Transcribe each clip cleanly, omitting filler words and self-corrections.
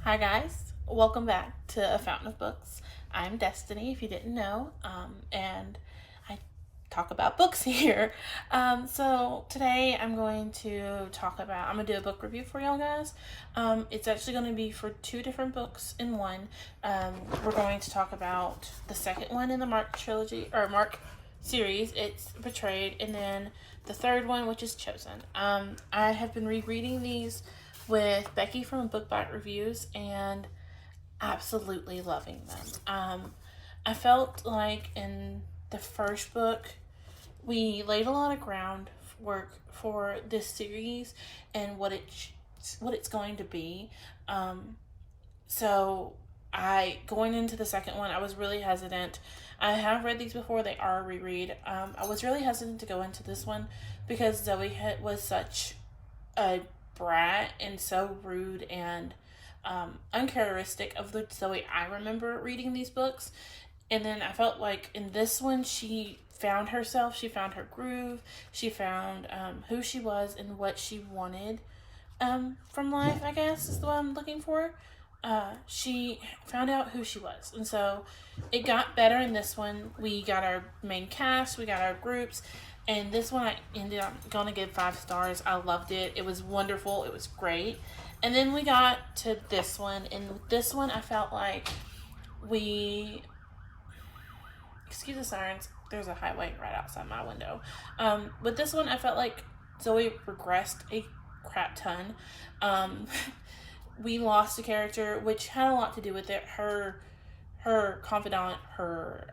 Hi guys, welcome back to A Fountain of Books. I'm Destiny, if you didn't know, and I talk about books here. So today I'm going to I'm going to do a book review for y'all guys. It's actually going to be for two different books in one. We're going to talk about the second one in the Mark trilogy, or Mark series. It's Betrayed, and then the third one, which is Chosen. I have been rereading these with Becky from Book Bite Reviews and absolutely loving them. I felt like in the first book, we laid a lot of groundwork for this series and what it's going to be. So going into the second one, I was really hesitant. I have read these before; they are a reread. I was really hesitant to go into this one because Zoe was such a brat and so rude and uncharacteristic of the Zoe I remember reading these books. And then I felt like in this one, she found herself, she found her groove, she found who she was and what she wanted from life, I guess is the one I'm looking for. She found out who she was. And so it got better in this one. We got our main cast, we got our groups, and this one I ended up going to give 5 stars. I loved it. It was wonderful. It was great. And then we got to this one, and with this one I felt like we... Excuse the sirens. There's a highway right outside my window. With this one I felt like Zoe regressed a crap ton. We lost a character, which had a lot to do with it. Her confidant, her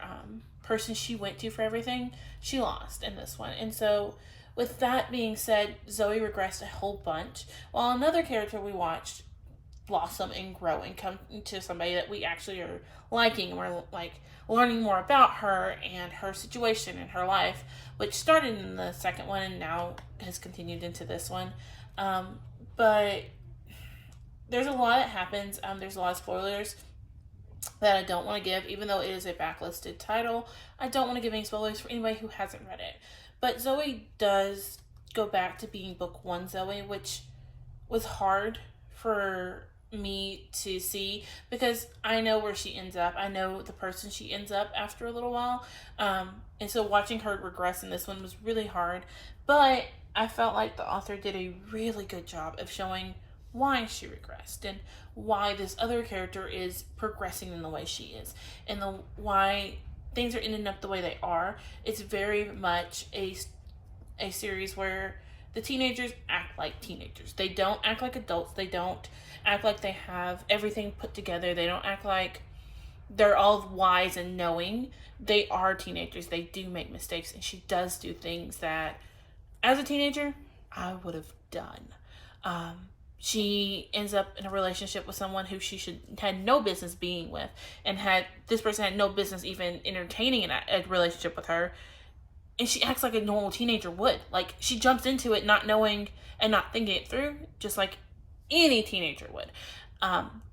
person she went to for everything, she lost in this one. And so with that being said, Zoe regressed a whole bunch, while another character we watched blossom and grow and come to somebody that we actually are liking, and we're like learning more about her and her situation and her life, which started in the second one and now has continued into this one. But there's a lot that happens. There's a lot of spoilers that I don't want to give, even though it is a backlisted title. I don't want to give any spoilers for anybody who hasn't read it. But Zoe does go back to being book 1 Zoe, which was hard for me to see because I know where she ends up. I know the person she ends up after a little while. And so watching her regress in this one was really hard. But I felt like the author did a really good job of showing why she regressed and why this other character is progressing in the way she is, and why things are ending up the way they are. It's very much a series where the teenagers act like teenagers. They don't act like adults. They don't act like they have everything put together. They don't act like they're all wise and knowing. They are teenagers. They do make mistakes, and she does do things that as a teenager I would have done. She ends up in a relationship with someone who she had no business being with, and this person had no business even entertaining a relationship with her, and she acts like a normal teenager would. Like, she jumps into it not knowing and not thinking it through, just like any teenager would.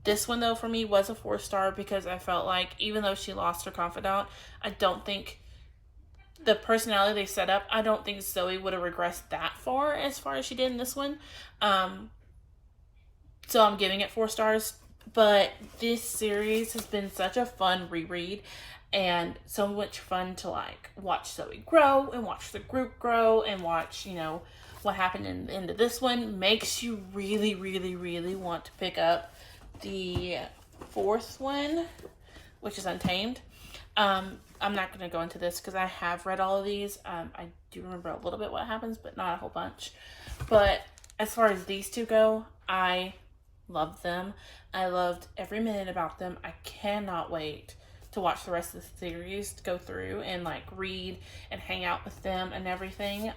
This one, though, for me was a 4-star because I felt like even though she lost her confidant, I don't think the personality they set up, I don't think Zoe would have regressed that far as she did in this one. So I'm giving it 4 stars. But this series has been such a fun reread and so much fun to like watch Zoe grow and watch the group grow and watch, what happened in the end of this one. Makes you really, really, really want to pick up the 4th one, which is Untamed. I'm not going to go into this because I have read all of these. I do remember a little bit what happens, but not a whole bunch. But as far as these two go, I loved them. I loved every minute about them. I cannot wait to watch the rest of the series, to go through and like read and hang out with them and everything.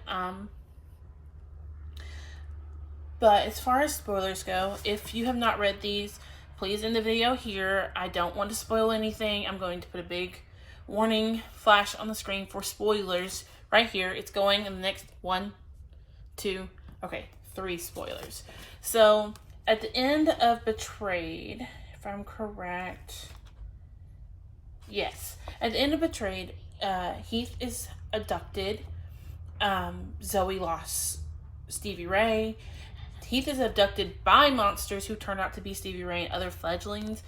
But as far as spoilers go, if you have not read these, please end the video here. I don't want to spoil anything. I'm going to put a big warning flash on the screen for spoilers right here. It's going in the next 3 spoilers. So at the end of Betrayed, if I'm correct, yes, at the end of Betrayed, Heath is abducted. Zoe lost Stevie Ray. Heath is abducted by monsters who turn out to be Stevie Ray and other fledglings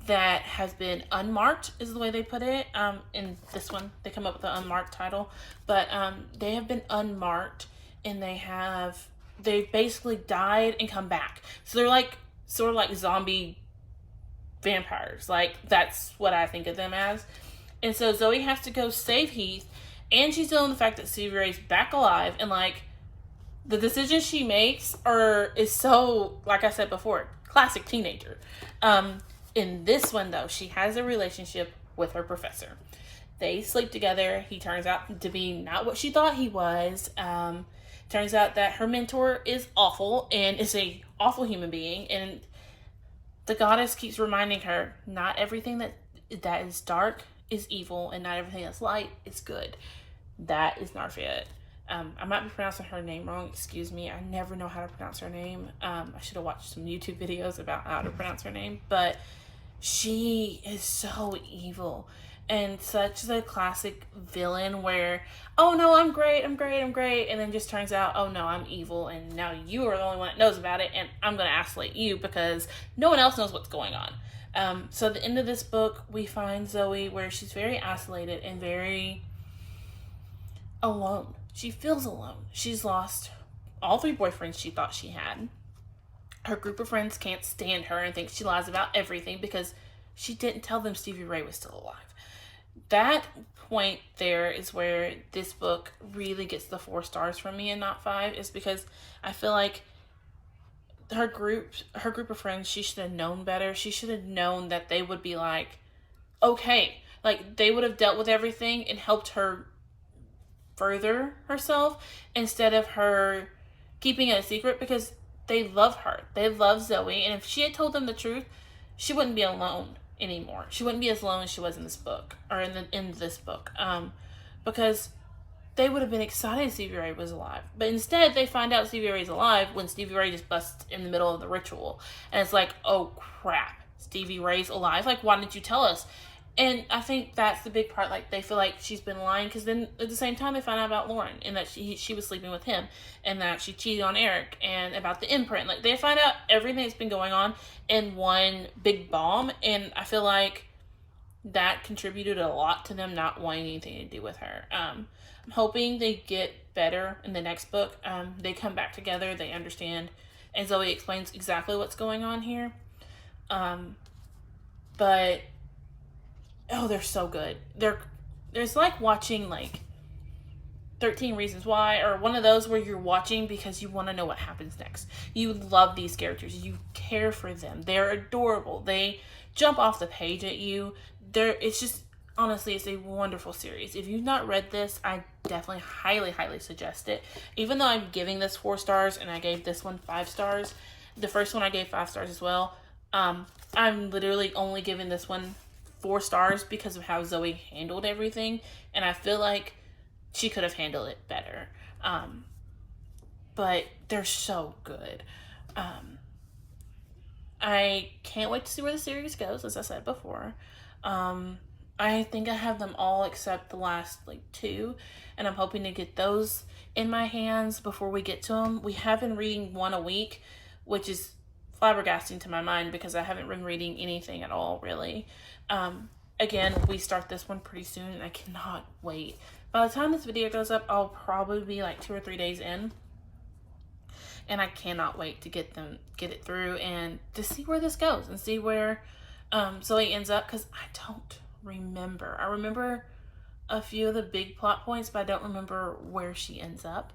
that has been unmarked, is the way they put it. In this one, they come up with the unmarked title, but they have been unmarked, and they basically died and come back. So they're like sort of like zombie vampires. Like, that's what I think of them as. And so Zoe has to go save Heath, and she's dealing with the fact that Stevie Ray's back alive, and like the decisions she makes is so, like I said before, classic teenager. In this one, though, she has a relationship with her professor. They sleep together. He turns out to be not what she thought he was. Turns out that her mentor is awful and is a awful human being. And the goddess keeps reminding her, not everything that is dark is evil, and not everything that's light is good. That is Narfiet. I might be pronouncing her name wrong. Excuse me. I never know how to pronounce her name. I should have watched some YouTube videos about how to pronounce her name. But she is so evil. And such the classic villain where, oh no, I'm great. And then just turns out, oh no, I'm evil. And now you are the only one that knows about it. And I'm going to isolate you because no one else knows what's going on. So at the end of this book, we find Zoe where she's very isolated and very alone. She feels alone. She's lost all 3 boyfriends she thought she had. Her group of friends can't stand her and think she lies about everything because she didn't tell them Stevie Ray was still alive. That point there is where this book really gets the 4 stars from me and not 5, is because I feel like her group of friends, she should have known better. She should have known that they would be like, okay, like they would have dealt with everything and helped her further herself instead of her keeping it a secret, because they love her. They love Zoe. And if she had told them the truth, she wouldn't be alone anymore. She wouldn't be as alone as she was in this book, or in this book. Because they would have been excited Stevie Ray was alive. But instead, they find out Stevie Ray's alive when Stevie Ray just busts in the middle of the ritual. And it's like, oh crap, Stevie Ray's alive? Like, why didn't you tell us? And I think that's the big part. Like, they feel like she's been lying, because then at the same time they find out about Lauren and that she was sleeping with him and that she cheated on Eric and about the imprint. Like, they find out everything that's been going on in one big bomb, and I feel like that contributed a lot to them not wanting anything to do with her. I'm hoping they get better in the next book. They come back together, they understand, and Zoe explains exactly what's going on here. But oh, they're so good. There's like watching like 13 Reasons Why, or one of those where you're watching because you want to know what happens next. You love these characters. You care for them. They're adorable. They jump off the page at you. It's just, honestly, it's a wonderful series. If you've not read this, I definitely highly suggest it. Even though I'm giving this 4 stars and I gave this one 5 stars, the first one I gave 5 stars as well. I'm literally only giving this one 4 stars because of how Zoe handled everything, and I feel like she could have handled it better. But they're so good. I can't wait to see where the series goes, as I said before. I think I have them all except the last like 2, and I'm hoping to get those in my hands before we get to them. We have been reading 1 a week, which is flabbergasting to my mind because I haven't been reading anything at all, really. Again, we start this one pretty soon, and I cannot wait. By the time this video goes up, I'll probably be like 2 or 3 days in, and I cannot wait to get it through and to see where this goes and see where Zoe ends up, because I don't remember. I remember a few of the big plot points, but I don't remember where she ends up.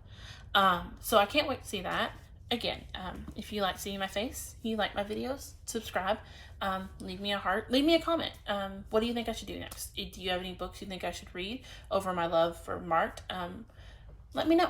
So I can't wait to see that. Again, if you like seeing my face, you like my videos, subscribe, leave me a heart, leave me a comment. What do you think I should do next? Do you have any books you think I should read over my love for Marked? Let me know.